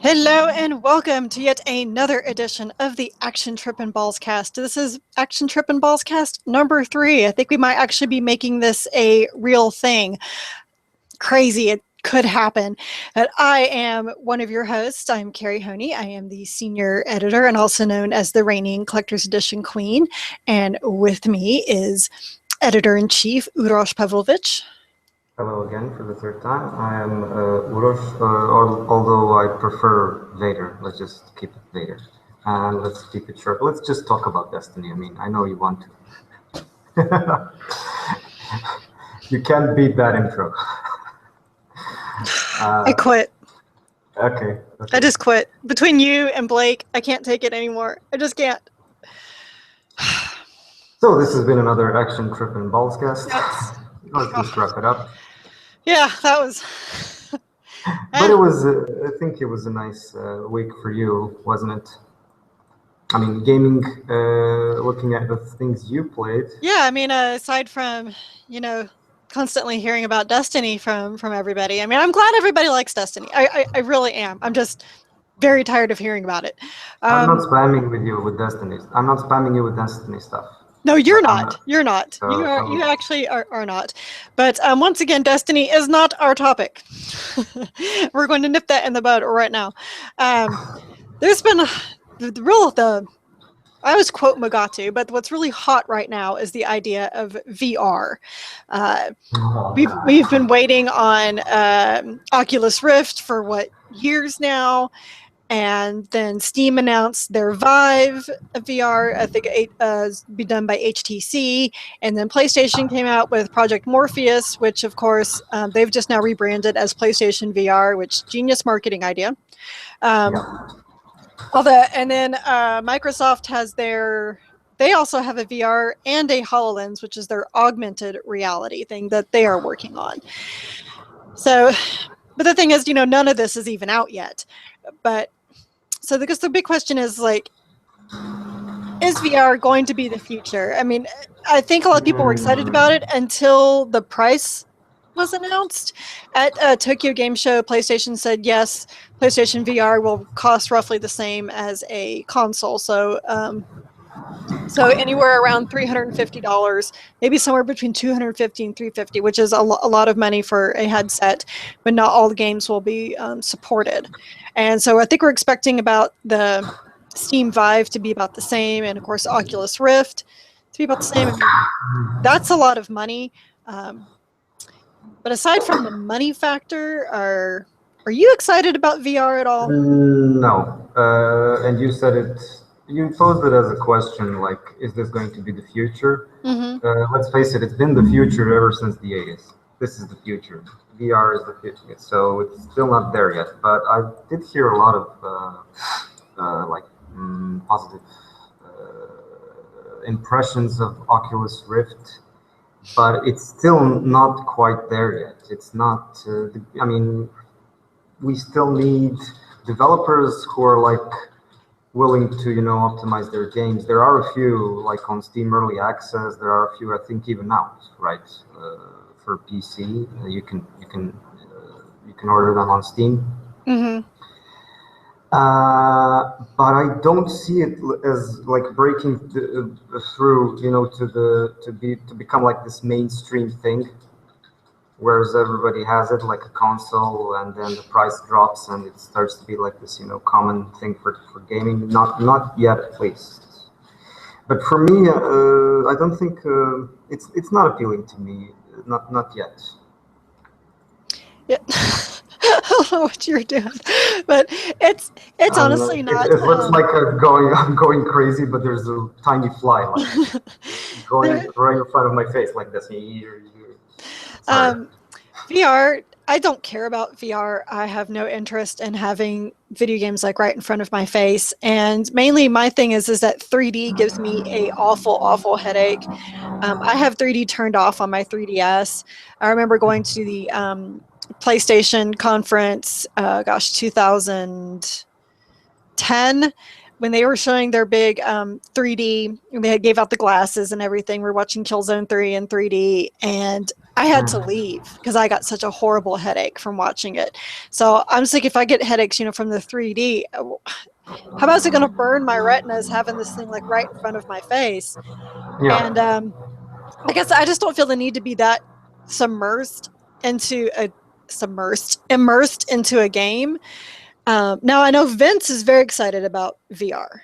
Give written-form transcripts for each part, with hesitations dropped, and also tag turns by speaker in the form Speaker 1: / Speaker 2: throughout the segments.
Speaker 1: Hello and welcome to yet another edition of the Action Trippin' Ballscast. This is Action Trippin' Ballscast number 3. I think we might actually be making this a real thing. Crazy, it could happen. But I am one of your hosts. I'm Carrie Honey. I am the senior editor and also known as the reigning Collector's Edition Queen. And with me is Editor-in-Chief Uroš Pavlovich.
Speaker 2: Hello again for the third time. I am Uroš, although I prefer Vader. Let's just keep it Vader. And let's keep it short. Let's just talk about Destiny. I mean, I know you want to. You can't beat that intro.
Speaker 1: I quit.
Speaker 2: Okay.
Speaker 1: I just quit. Between you and Blake, I can't take it anymore. I just can't.
Speaker 2: So this has been another Action Trippin' Ballscast.
Speaker 1: Yes.
Speaker 2: Let's just wrap it up.
Speaker 1: Yeah, that was...
Speaker 2: But it was, I think it was a nice week for you, wasn't it? I mean, gaming, looking at the things you played.
Speaker 1: Yeah, I mean, aside from, constantly hearing about Destiny from everybody. I mean, I'm glad everybody likes Destiny. I really am. I'm just very tired of hearing about it.
Speaker 2: I'm not spamming with you with Destiny. I'm not spamming you with Destiny stuff.
Speaker 1: No, you're not. You're not. You actually are not. But once again, Destiny is not our topic. We're going to nip that in the bud right now. There's been I always quote Magatu, but what's really hot right now is the idea of VR. We've been waiting on Oculus Rift for years now. And then Steam announced their Vive VR. I think it be done by HTC. And then PlayStation came out with Project Morpheus, which of course they've just now rebranded as PlayStation VR, which genius marketing idea. And then Microsoft has they also have a VR and a HoloLens, which is their augmented reality thing that they are working on. So, but the thing is, none of this is even out yet. So because the big question is is VR going to be the future? I mean, I think a lot of people were excited about it until the price was announced. At Tokyo Game Show, PlayStation said, yes, PlayStation VR will cost roughly the same as a console. So anywhere around $350, maybe somewhere between $250 and $350, which is a lot of money for a headset, but not all the games will be supported. And so I think we're expecting about the Steam Vive to be about the same, and of course Oculus Rift to be about the same. That's a lot of money. But aside from the money factor, are you excited about VR at all?
Speaker 2: No. And you said it. You posed it as a question, like, is this going to be the future?
Speaker 1: Mm-hmm.
Speaker 2: Let's face it, it's been the future ever since the 80s. This is the future. VR is the future. So it's still not there yet. But I did hear a lot of positive impressions of Oculus Rift, but it's still not quite there yet. It's not, I mean, we still need developers who are willing to, optimize their games. There are a few, like on Steam Early Access. There are a few, I think, even out, right? For PC, you can order them on Steam.
Speaker 1: Mm-hmm.
Speaker 2: But I don't see it as breaking through, to become like this mainstream thing. Whereas everybody has it like a console, and then the price drops, and it starts to be like this, common thing for gaming. Not yet, at least. But for me, I don't think it's not appealing to me. Not yet.
Speaker 1: Yeah. I don't know what you're doing, but it's honestly not.
Speaker 2: It looks like I'm going crazy, but there's a tiny fly going right in front of my face like this.
Speaker 1: VR, I don't care about VR. I have no interest in having video games right in front of my face. And mainly my thing is that 3D gives me a awful headache. I have 3D turned off on my 3DS. I remember going to the PlayStation conference, 2010. when they were showing their big 3D, they gave out the glasses and everything. We're watching Killzone 3 in 3D, and I had to leave because I got such a horrible headache from watching it. So I'm just like, if I get headaches, from the 3D, how about is it going to burn my retinas having this thing like right in front of my face?
Speaker 2: Yeah.
Speaker 1: And I guess I just don't feel the need to be that immersed into a game. Now I know Vince is very excited about VR.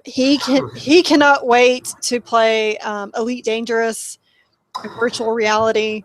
Speaker 1: He cannot wait to play Elite Dangerous, virtual reality.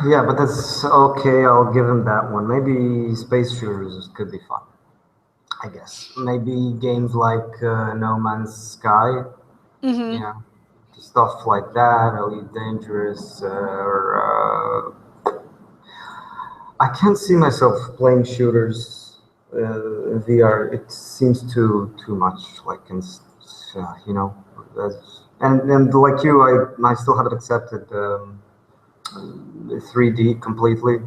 Speaker 2: Yeah, but that's okay. I'll give him that one. Maybe space shooters could be fun. I guess maybe games like No Man's Sky.
Speaker 1: Mm-hmm.
Speaker 2: Yeah, stuff like that. Elite Dangerous, or I can't see myself playing shooters in VR. It seems too much. Like, you know, and like you, I still haven't accepted 3D completely,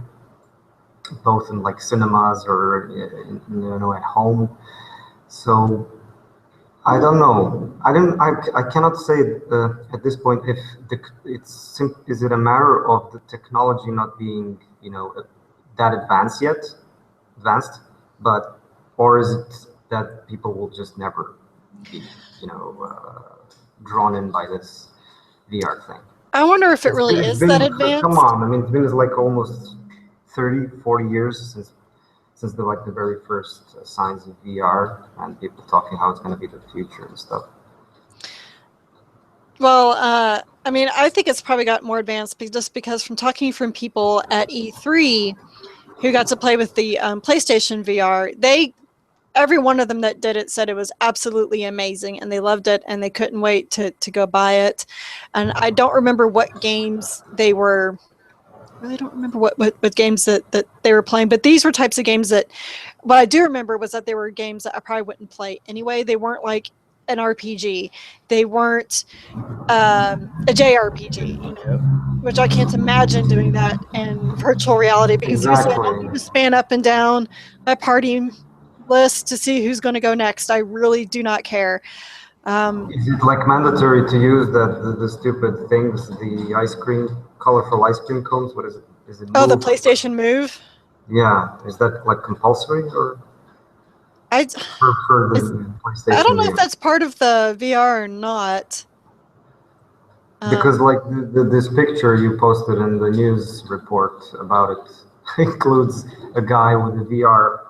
Speaker 2: both in like cinemas or at home. So I don't know. I cannot say at this point if is it a matter of the technology not being that advanced, but or is it that people will just never be drawn in by this VR thing?
Speaker 1: I wonder if it really is that advanced.
Speaker 2: Come on, I mean, it's been like almost 30, 40 years since the very first signs of VR and people talking how it's going to be the future and stuff.
Speaker 1: Well, I mean, I think it's probably got more advanced just because from talking from people at E3 who got to play with the PlayStation VR, every one of them that did it said it was absolutely amazing and they loved it and they couldn't wait to go buy it. And I don't remember what games they were. I really don't remember what games that they were playing, but these were types of games that what I do remember was that they were games that I probably wouldn't play anyway. They weren't like an RPG. They weren't a JRPG, which I can't imagine doing that in virtual reality because usually I don't need to span up and down my party list to see who's going to go next. I really do not care.
Speaker 2: Is it like mandatory to use the stupid things, the colorful ice cream cones? What is it? Is it
Speaker 1: the PlayStation Move?
Speaker 2: Yeah, is that like compulsory or? For the PlayStation?
Speaker 1: I don't know if that's part of the VR or not.
Speaker 2: Because like this picture you posted in the news report about it includes a guy with a VR.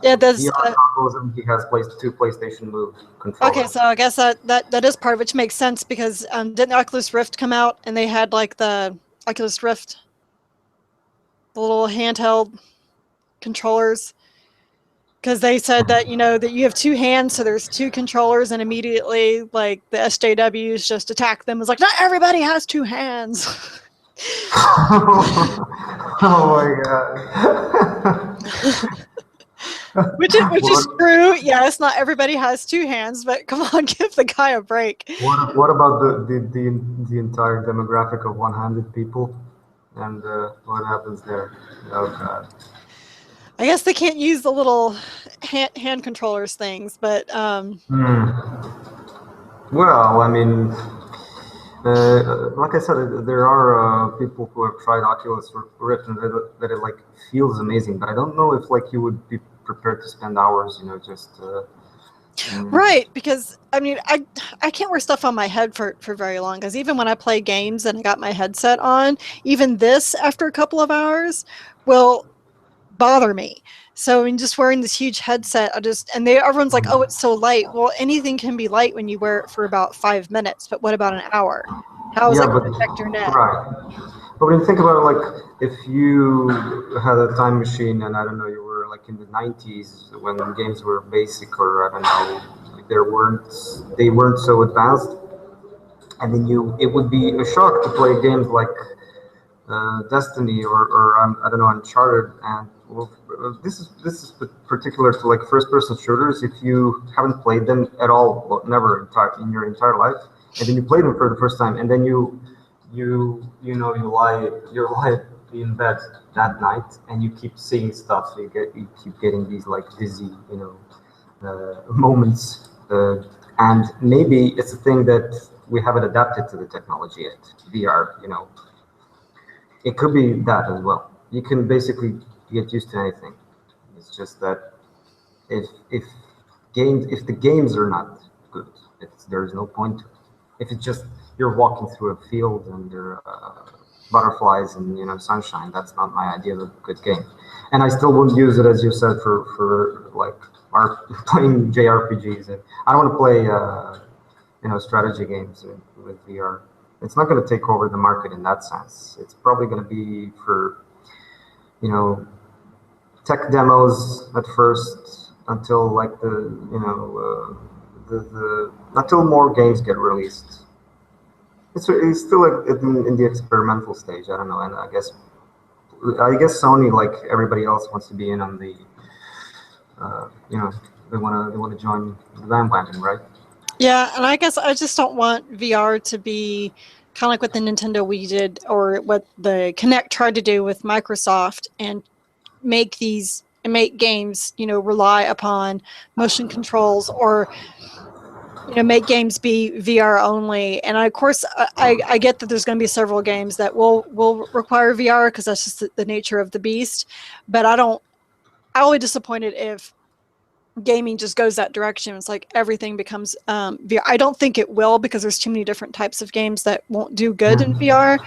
Speaker 1: There's
Speaker 2: VR goggles and he has two PlayStation Move controllers.
Speaker 1: Okay, so I guess that is part, which makes sense because didn't the Oculus Rift come out and they had like the Oculus Rift, the little handheld controllers? Because they said that that you have two hands, so there's two controllers, and immediately like the SJWs just attack them. It's like not everybody has two hands.
Speaker 2: Oh my
Speaker 1: god. Which is true. Yes, not everybody has two hands, but come on, give the guy a break.
Speaker 2: What about the entire demographic of one-handed people, and what happens there? Oh god.
Speaker 1: I guess they can't use the little hand controllers things, but
Speaker 2: Well, I mean, like I said, there are people who have tried Oculus Rift and that it like feels amazing, but I don't know if like you would be prepared to spend hours, just.
Speaker 1: Right, because I mean, I can't wear stuff on my head for very long. Because even when I play games and I got my headset on, even this after a couple of hours will bother me. So I mean, just wearing this huge headset, everyone's like, "Oh, it's so light." Well, anything can be light when you wear it for about 5 minutes, but what about an hour? How is that going to affect your neck?
Speaker 2: Right. But when you think about it, like if you had a time machine and I don't know, you were like in the 90s when games were basic, or I don't know, like they weren't so advanced, and then it would be a shock to play games like Destiny or I don't know, Uncharted, and this is particular to like first-person shooters. If you haven't played them at all, well, never in your entire life, and then you play them for the first time, and then you lie in bed that night, and you keep seeing stuff. You keep getting these like dizzy, moments, and maybe it's a thing that we haven't adapted to the technology yet. VR, it could be that as well. You can basically get used to anything. It's just that if the games are not good, there's no point to it. If it's just you're walking through a field and there are butterflies and sunshine, that's not my idea of a good game. And I still wouldn't use it, as you said, for like playing JRPGs. And I don't want to play strategy games with VR. It's not going to take over the market in that sense. It's probably going to be for tech demos at first until like until more games get released. It's still like in the experimental stage. I don't know, and I guess Sony, like everybody else, wants to be in on the they want to join the bandwagon, right?
Speaker 1: Yeah, and I guess I just don't want VR to be kind of like what the Nintendo Wii did, or what the Kinect tried to do with Microsoft, and make games, rely upon motion controls, or make games be VR only. And of course, I get that there's going to be several games that will require VR because that's just the nature of the beast. But I'll be disappointed if gaming just goes that direction. It's like everything becomes VR. I don't think it will, because there's too many different types of games that won't do good in VR.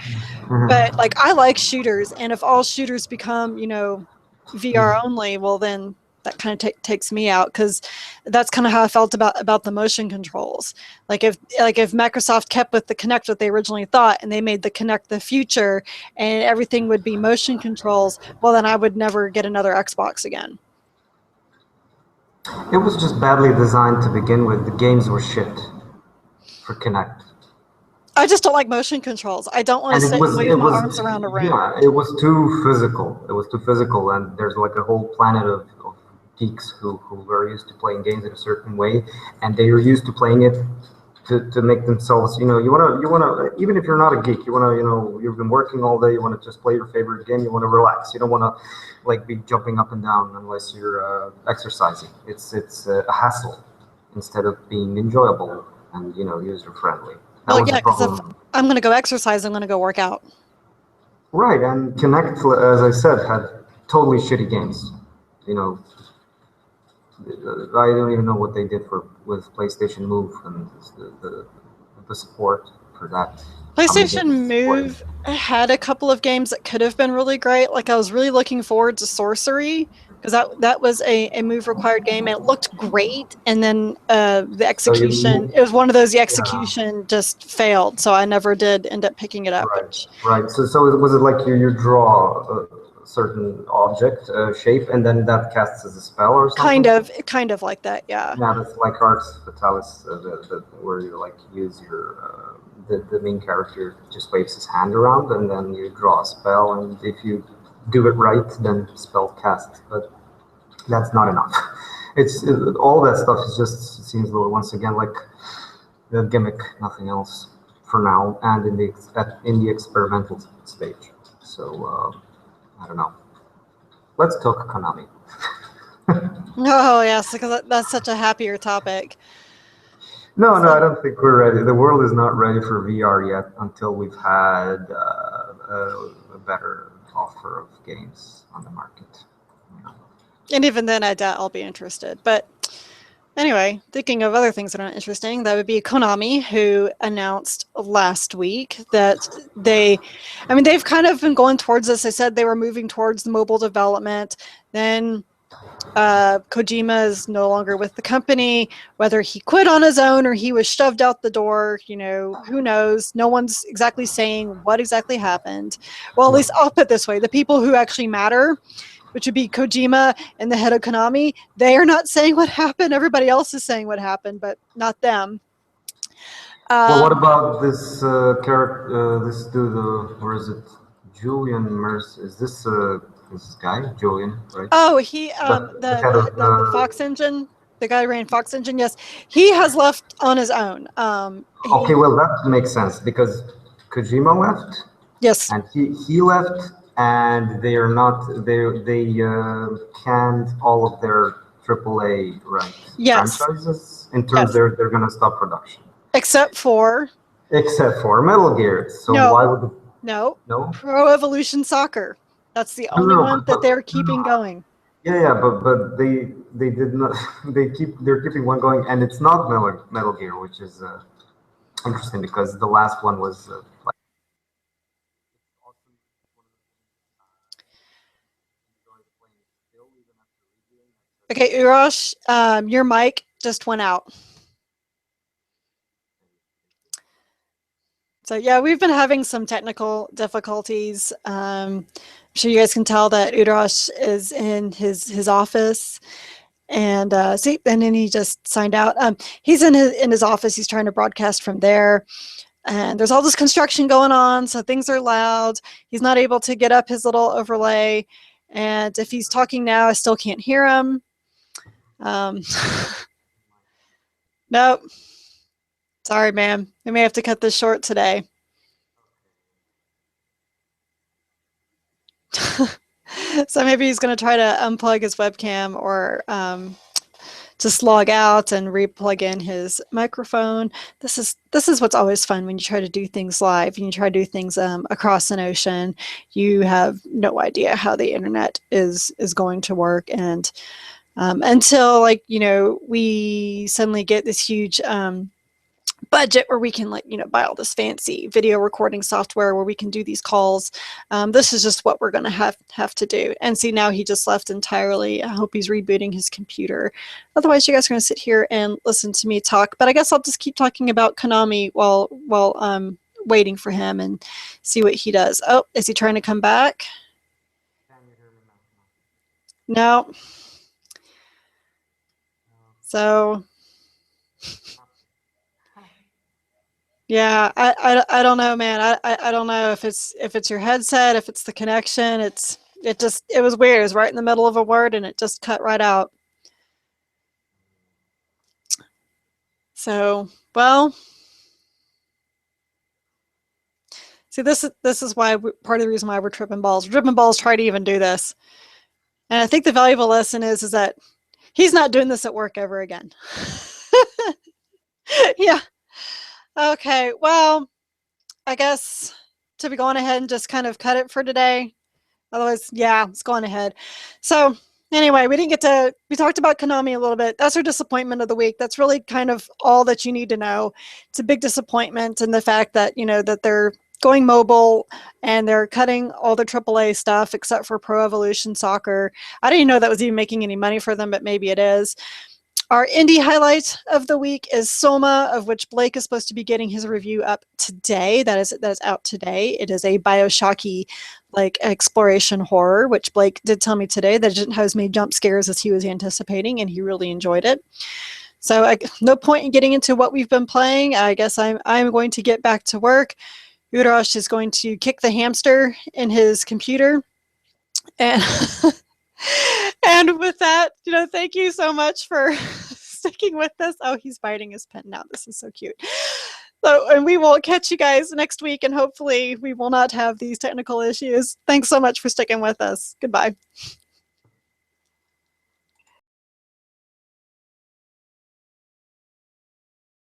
Speaker 1: But like, I like shooters, and if all shooters become VR only, well then that kind of takes me out, because that's kind of how I felt about the motion controls. Like if Microsoft kept with the Kinect what they originally thought, and they made the Kinect the future and everything would be motion controls, well then I would never get another Xbox again.
Speaker 2: It was just badly designed to begin with. The games were shit for Kinect.
Speaker 1: I just don't like motion controls. I don't want to sit and wave my arms around a room.
Speaker 2: Yeah, it was too physical. And there's like a whole planet of geeks who are used to playing games in a certain way, and they are used to playing it to make themselves. You wanna even if you're not a geek, you've been working all day. You want to just play your favorite game. You want to relax. You don't want to like be jumping up and down unless you're exercising. It's a hassle instead of being enjoyable and user friendly.
Speaker 1: Well, yeah, because if I'm going to go exercise, I'm going to go work out.
Speaker 2: Right, and Kinect, as I said, had totally shitty games. I don't even know what they did with PlayStation Move and the support for that.
Speaker 1: PlayStation Move had a couple of games that could have been really great. Like, I was really looking forward to Sorcery, because that was a Move required game, and it looked great. And then the execution, it was one of those, the execution just failed, so I never did end up picking it up.
Speaker 2: Right. So was it like you draw a certain object shape, and then that casts as a spell or something?
Speaker 1: Kind of like that, yeah.
Speaker 2: Yeah, that's like Ars Fatalis, where you like use your the main character just waves his hand around, and then you draw a spell, and if you do it right, then spell cast. But that's not enough. All that stuff seems once again like the gimmick, nothing else for now, and in the experimental stage. So I don't know. Let's talk Konami.
Speaker 1: Oh yes, because that's such a happier topic.
Speaker 2: No, I don't think we're ready. The world is not ready for VR yet until we've had a better offer of games on the market.
Speaker 1: And even then, I doubt I'll be interested. But anyway, thinking of other things that are interesting, that would be Konami, who announced last week that they've kind of been going towards this. They said they were moving towards the mobile development. Then Kojima is no longer with the company. Whether he quit on his own or he was shoved out the door, who knows? No one's exactly saying what exactly happened. Well, at least I'll put it this way. The people who actually matter, which would be Kojima and the head of Konami, they are not saying what happened. Everybody else is saying what happened, but not them.
Speaker 2: Well, what about this character, this dude, or is it Julian Mercer? Is this guy, Julian, right?
Speaker 1: Oh, he, the Fox Engine, the guy who ran Fox Engine, yes. He has left on his own.
Speaker 2: Okay, well, that makes sense, because Kojima left.
Speaker 1: Yes.
Speaker 2: And he left, and they are not, they canned all of their AAA right
Speaker 1: Yes.
Speaker 2: franchises in terms they're gonna stop production.
Speaker 1: Except for
Speaker 2: Metal Gear. So
Speaker 1: no,
Speaker 2: why would
Speaker 1: no
Speaker 2: no?
Speaker 1: Pro Evolution Soccer. That's the only one that they're keeping going.
Speaker 2: Yeah, but they did not. They're keeping one going, and it's not Metal Gear, which is interesting because the last one was like.
Speaker 1: Okay, Urosh, your mic just went out. So yeah, we've been having some technical difficulties. I'm sure you guys can tell that Urosh is in his office. And see, and then he just signed out. He's in his office. He's trying to broadcast from there. And there's all this construction going on, so things are loud. He's not able to get up his little overlay. And if he's talking now, I still can't hear him. Nope. Sorry, ma'am. We may have to cut this short today. So maybe he's going to try to unplug his webcam or just log out and re-plug in his microphone. This is what's always fun when you try to do things live and you try to do things across an ocean. You have no idea how the internet is going to work, and until we suddenly get this huge budget where we can buy all this fancy video recording software where we can do these calls. This is just what we're going to have to do. And see, now he just left entirely. I hope he's rebooting his computer. Otherwise, you guys are going to sit here and listen to me talk. But I guess I'll just keep talking about Konami while waiting for him and see what he does. Oh, is he trying to come back? No. So yeah, I don't know, man. I don't know if it's your headset, if it's the connection. It was weird. It was right in the middle of a word and it just cut right out. So, well, see, this is why part of the reason why we're tripping balls. Tripping balls try to even do this, and I think the valuable lesson is that he's not doing this at work ever again. Yeah. Okay. Well, I guess to be going ahead and just kind of cut it for today. Otherwise, yeah, it's going ahead. So anyway, we talked about Konami a little bit. That's our disappointment of the week. That's really kind of all that you need to know. It's a big disappointment in the fact that, that they're going mobile and they're cutting all the AAA stuff except for Pro Evolution Soccer. I didn't even know that was even making any money for them, but maybe it is. Our indie highlight of the week is Soma, of which Blake is supposed to be getting his review up today. That is out today. It is a Bioshocky exploration horror, which Blake did tell me today that it didn't have as many jump scares as he was anticipating, and he really enjoyed it. So no point in getting into what we've been playing. I guess I'm going to get back to work. Urosh is going to kick the hamster in his computer. And and with that, thank you so much for sticking with us. Oh, he's biting his pen now. This is so cute. So, and we will catch you guys next week, and hopefully we will not have these technical issues. Thanks so much for sticking with us. Goodbye.